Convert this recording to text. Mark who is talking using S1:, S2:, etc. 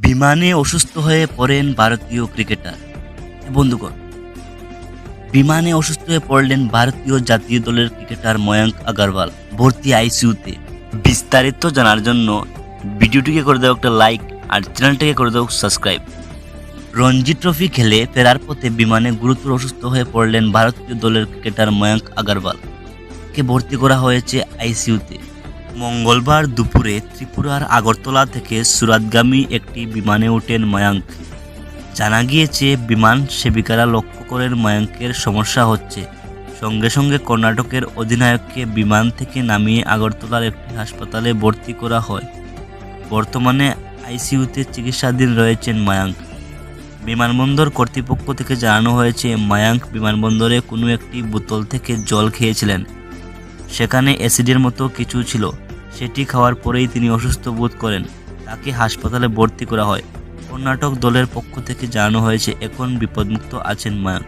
S1: বিমানে অসুস্থ হয়ে পড়েন ভারতীয় ক্রিকেটার। বন্ধুগণ, বিমানে অসুস্থ হয়ে পড়লেন ভারতীয় জাতীয় দলের ক্রিকেটার ময়ঙ্ক আগরওয়াল, ভর্তি আইসিইউতে। বিস্তারিত জানার জন্য ভিডিওটিকে করে দাও একটা লাইক আর চ্যানেলটিকে করে দাও সাবস্ক্রাইব। রঞ্জি ট্রফি খেলে ফেরার পথে বিমানে গুরুতর অসুস্থ হয়ে পড়লেন ভারতীয় দলের ক্রিকেটার ময়ঙ্ক আগরওয়াল। কে ভর্তি করা হয়েছে আইসিইউতে। মঙ্গলবার দুপুরে ত্রিপুরার আগরতলা থেকে সুরাতগামী একটি বিমানে ওঠেন ময়ঙ্ক। জানা গিয়েছে, বিমান সেবিকারা লক্ষ্য করেন ময়ঙ্কের সমস্যা হচ্ছে। সঙ্গে সঙ্গে কর্ণাটকের অধিনায়ককে বিমান থেকে নামিয়ে আগরতলার একটি হাসপাতালে ভর্তি করা হয়। বর্তমানে আইসিইউতে চিকিৎসাধীন রয়েছেন ময়ঙ্ক। বিমানবন্দর কর্তৃপক্ষ থেকে জানানো হয়েছে, ময়ঙ্ক বিমানবন্দরে কোনো একটি বোতল থেকে জল খেয়েছিলেন। সেখানে অ্যাসিডের মতো কিছু ছিল। সেটি খাওয়ার পরেই তিনি অসুস্থ বোধ করেন। তাকে হাসপাতালে ভর্তি করা হয়। কর্ণাটক দলের পক্ষ থেকে জানানো হয়েছে, এখন বিপদমুক্ত আছেন ময়ঙ্ক।